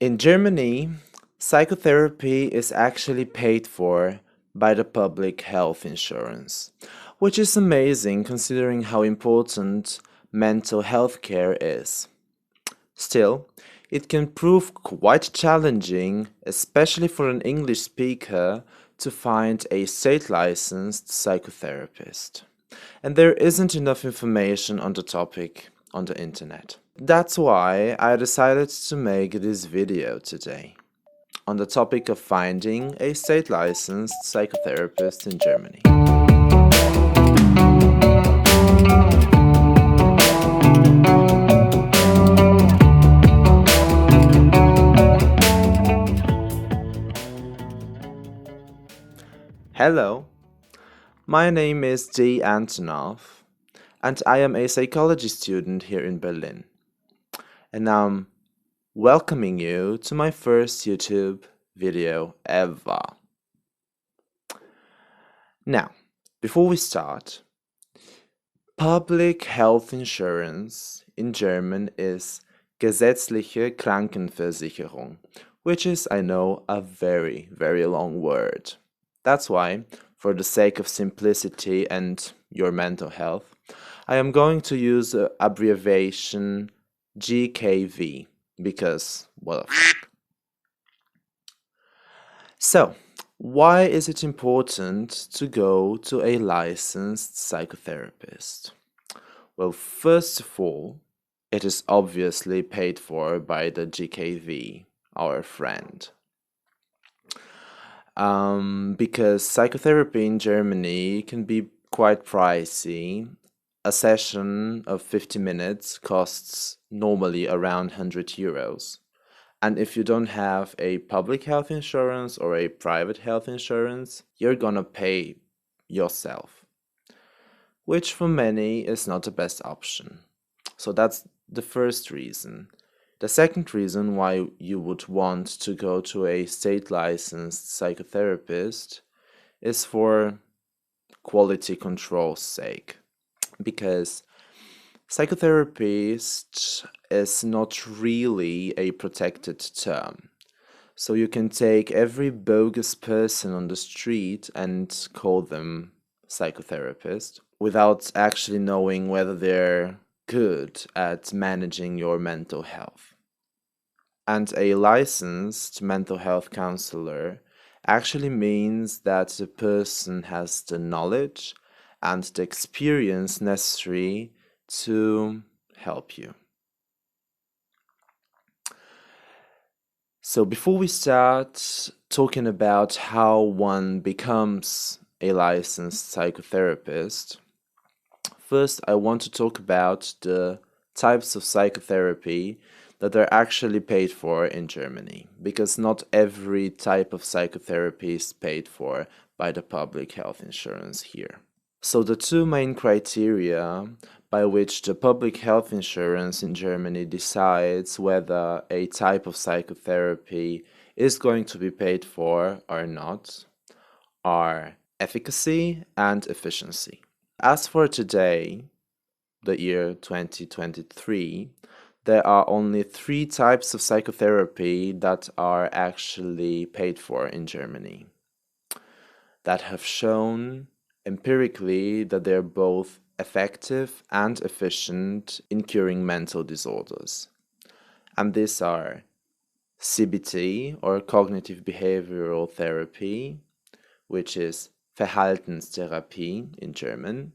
In Germany, psychotherapy is actually paid for by the public health insurance, which is amazing considering how important mental health care is. Still, it can prove quite challenging, especially for an English speaker, to find a state licensed psychotherapist. And there isn't enough information on the topic on the internet. That's why I decided to make this video today on the topic of finding a state licensed psychotherapist in Germany. Hello, my name is D. Antonov, and I am a psychology student here in Berlin. And I'm welcoming you to my first YouTube video ever. Now, before we start, public health insurance in German is gesetzliche Krankenversicherung, which is, I know, a very, very long word. That's why, for the sake of simplicity and your mental health, I am going to use the abbreviation GKV because, well, so, why is it important to go to a licensed psychotherapist? Well, first of all, it is obviously paid for by the GKV, our friend. Because psychotherapy in Germany can be quite pricey. A session of 50 minutes costs normally around 100 euros. And if you don't have a public health insurance or a private health insurance, you're gonna pay yourself, which for many is not the best option. So that's the first reason. The second reason why you would want to go to a state licensed psychotherapist is for quality control's sake, because psychotherapist is not really a protected term. So you can take every bogus person on the street and call them psychotherapist without actually knowing whether they're good at managing your mental health. And a licensed mental health counselor actually means that the person has the knowledge and the experience necessary to help you. So before we start talking about how one becomes a licensed psychotherapist, first I want to talk about the types of psychotherapy that are actually paid for in Germany, because not every type of psychotherapy is paid for by the public health insurance here. So the two main criteria by which the public health insurance in Germany decides whether a type of psychotherapy is going to be paid for or not are efficacy and efficiency. As for today, the year 2023, there are only 3 types of psychotherapy that are actually paid for in Germany that have shown empirically that they're both effective and efficient in curing mental disorders. And these are CBT, or cognitive behavioral therapy, which is Verhaltenstherapie in German.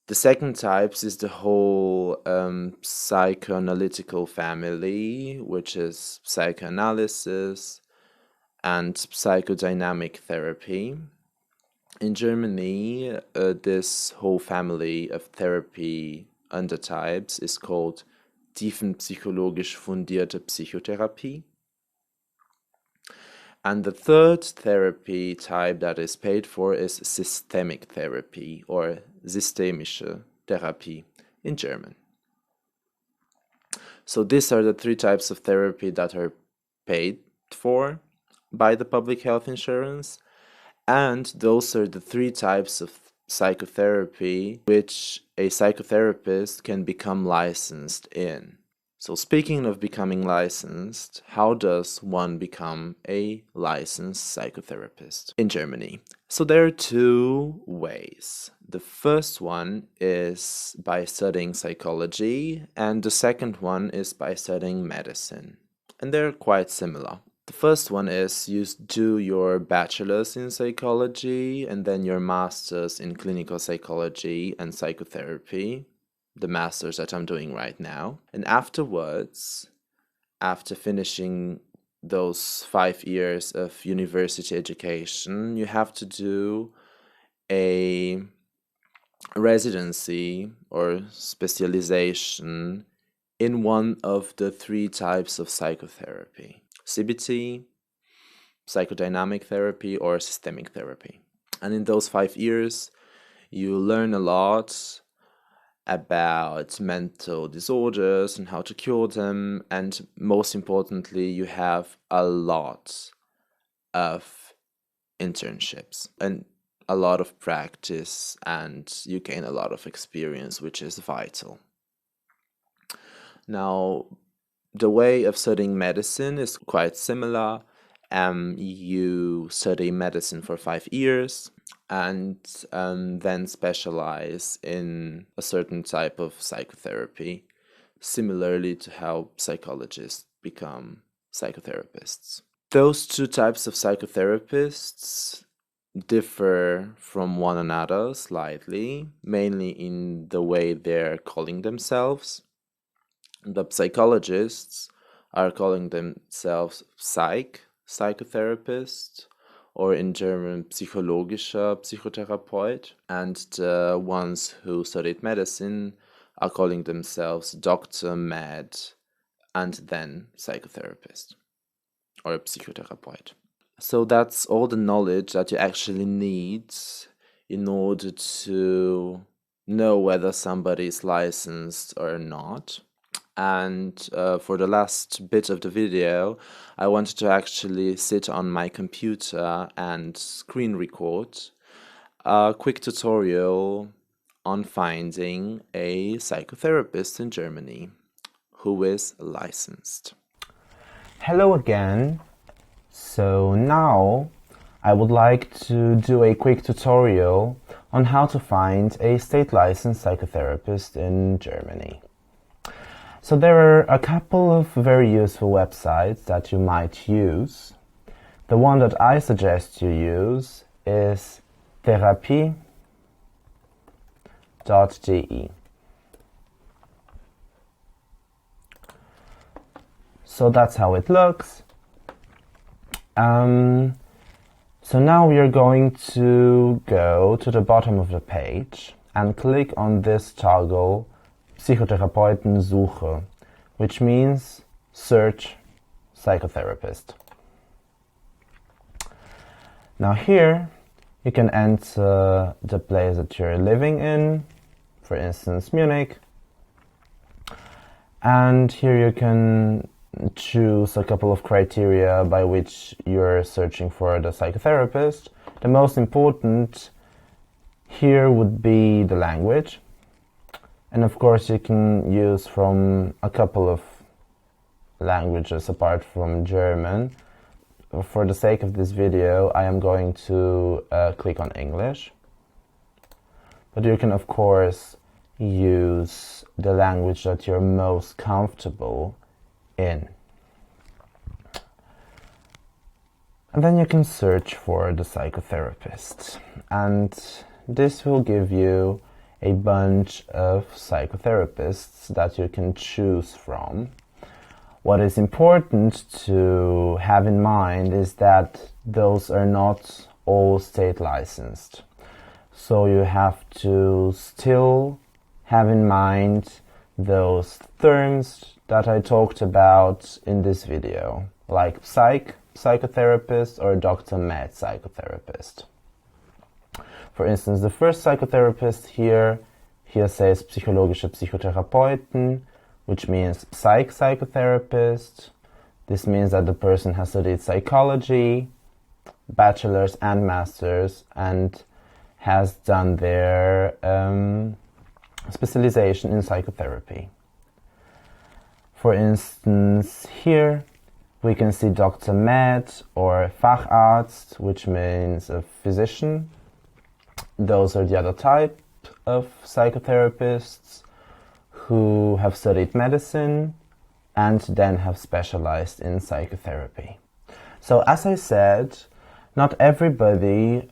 The second types is the whole psychoanalytical family, which is psychoanalysis and psychodynamic therapy. In Germany, this whole family of therapy undertypes is called tiefenpsychologisch fundierte Psychotherapie. And the third therapy type that is paid for is systemic therapy, or systemische Therapie in German. So these are the 3 types of therapy that are paid for by the public health insurance, and those are the 3 types of psychotherapy which a psychotherapist can become licensed in. So speaking of becoming licensed, how does one become a licensed psychotherapist in Germany? So there are two ways. The first one is by studying psychology, and the second one is by studying medicine. And they're quite similar. The first one is you do your bachelor's in psychology and then your master's in clinical psychology and psychotherapy, the master's that I'm doing right now. And afterwards, after finishing those 5 years of university education, you have to do a residency or specialization in one of the 3 types of psychotherapy: CBT, psychodynamic therapy, or systemic therapy. And in those 5 years, you learn a lot about mental disorders and how to cure them, and most importantly, you have a lot of internships and a lot of practice, and you gain a lot of experience, which is vital. Now, the way of studying medicine is quite similar. You study medicine for 5 years and then specialize in a certain type of psychotherapy, similarly to how psychologists become psychotherapists. Those 2 types of psychotherapists differ from one another slightly, mainly in the way they're calling themselves. The psychologists are calling themselves psychotherapist, or in German psychologischer Psychotherapeut, and the ones who studied medicine are calling themselves Doctor, Med, and then psychotherapist or psychotherapeut. So that's all the knowledge that you actually need in order to know whether somebody is licensed or not. And for the last bit of the video, I wanted to actually sit on my computer and screen record a quick tutorial on finding a psychotherapist in Germany who is licensed. Hello again. So now I would like to do a quick tutorial on how to find a state licensed psychotherapist in Germany. So there are a couple of very useful websites that you might use. The one that I suggest you use is therapie.de. So that's how it looks. So now we are going to go to the bottom of the page and click on this toggle Psychotherapeutensuche, which means search psychotherapist. Now here you can enter the place that you're living in, for instance Munich, and here you can choose a couple of criteria by which you're searching for the psychotherapist. The most important here would be the language. And of course you can use from a couple of languages apart from German. For the sake of this video, I am going to click on English. But you can of course use the language that you're most comfortable in. And then you can search for the psychotherapist. And this will give you a bunch of psychotherapists that you can choose from. What is important to have in mind is that those are not all state licensed. So you have to still have in mind those terms that I talked about in this video, like psychotherapist or Dr. Med psychotherapist. For instance, the first psychotherapist here says psychologische Psychotherapeuten, which means psychotherapist. This means that the person has studied psychology, bachelor's and master's, and has done their specialization in psychotherapy. For instance, here we can see Dr. Med or Facharzt, which means a physician. Those are the other type of psychotherapists who have studied medicine and then have specialized in psychotherapy. So as I said, not everybody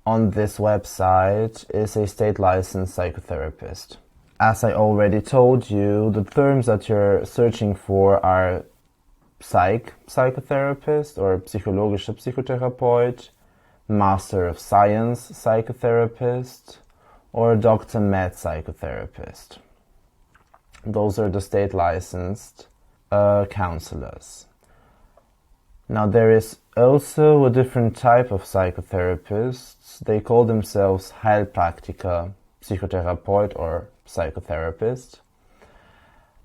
on this website is a state licensed psychotherapist. As I already told you, the terms that you're searching for are psychotherapist or psychologischer Psychotherapeut, Master of Science psychotherapist, or Dr. Med psychotherapist. Those are the state licensed counselors. Now there is also a different type of psychotherapists. They call themselves Heilpraktiker, Psychotherapeut or psychotherapist.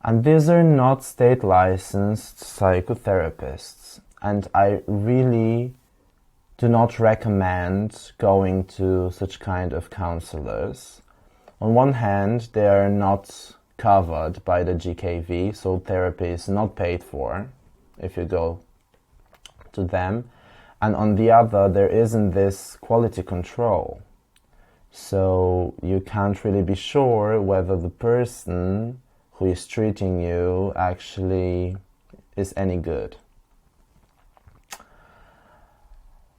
And these are not state licensed psychotherapists. And I really do not recommend going to such kind of counselors. On one hand, they are not covered by the GKV, so therapy is not paid for if you go to them. And on the other, there isn't this quality control. So you can't really be sure whether the person who is treating you actually is any good.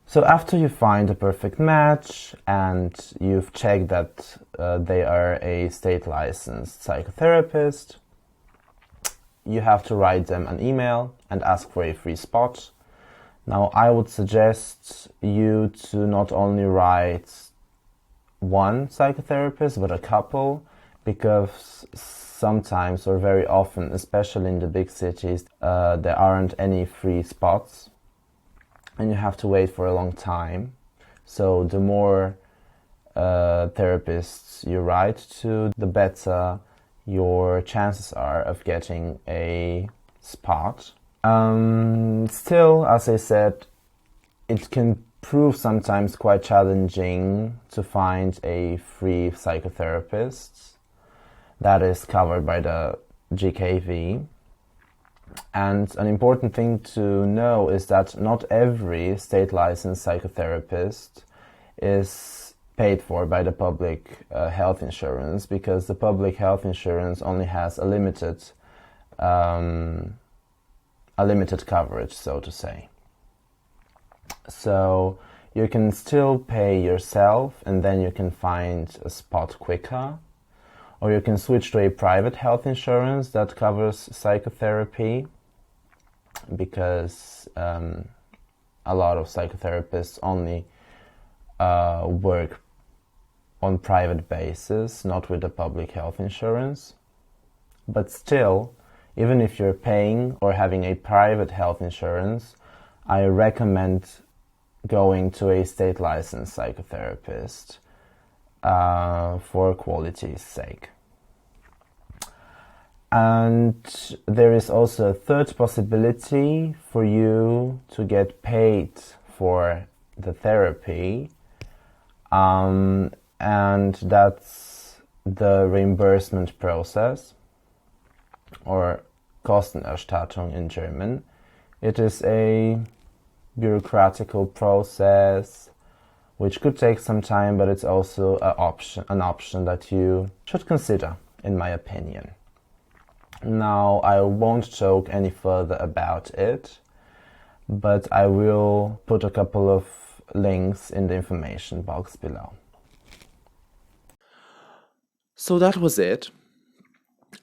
So after you find a perfect match and you've checked that they are a state licensed psychotherapist, you have to write them an email and ask for a free spot. Now I would suggest you to not only write one psychotherapist but a couple, because sometimes or very often, especially in the big cities, there aren't any free spots and you have to wait for a long time. So the more therapists you write to, the better your chances are of getting a spot. Still, as I said, it can prove sometimes quite challenging to find a free psychotherapist that is covered by the GKV. And an important thing to know is that not every state licensed psychotherapist is paid for by the public health insurance, because the public health insurance only has a limited coverage, so to say. So you can still pay yourself and then you can find a spot quicker, or you can switch to a private health insurance that covers psychotherapy, because a lot of psychotherapists only work on private basis, not with the public health insurance. But still, even if you're paying or having a private health insurance, I recommend going to a state licensed psychotherapist for quality's sake. And there is also a third possibility for you to get paid for the therapy, and that's the reimbursement process, or Kostenerstattung in German. It is a bureaucratical process which could take some time, but it's also an option that you should consider, in my opinion. Now, I won't talk any further about it, but I will put a couple of links in the information box below. So that was it.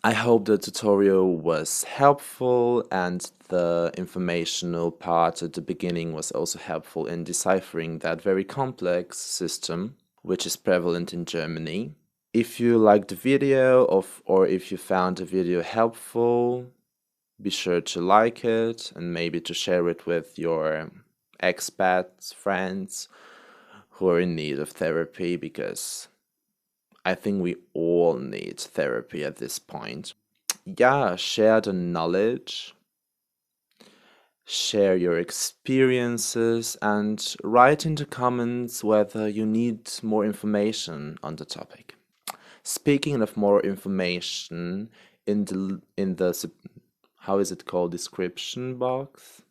I hope the tutorial was helpful and the informational part at the beginning was also helpful in deciphering that very complex system which is prevalent in Germany. If you liked the video or if you found the video helpful, be sure to like it and maybe to share it with your expats, friends who are in need of therapy, because I think we all need therapy at this point. Yeah, share the knowledge, share your experiences, and write in the comments whether you need more information on the topic. Speaking of more information, in the how is it called, description box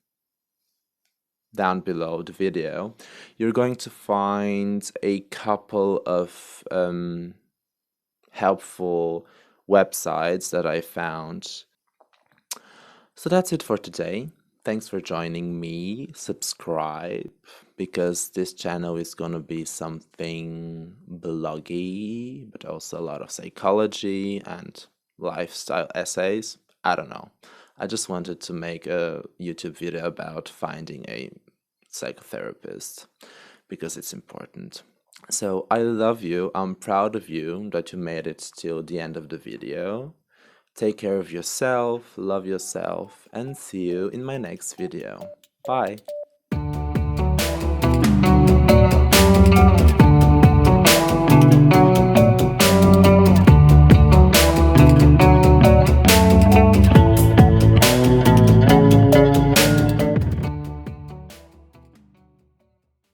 down below the video, you're going to find a couple of helpful websites that I found. So that's it for today. Thanks for joining me. Subscribe because this channel is gonna be something bloggy, but also a lot of psychology and lifestyle essays. I don't know. I just wanted to make a YouTube video about finding a psychotherapist because it's important. So I love you. I'm proud of you that you made it till the end of the video. Take care of yourself, love yourself, and see you in my next video. Bye!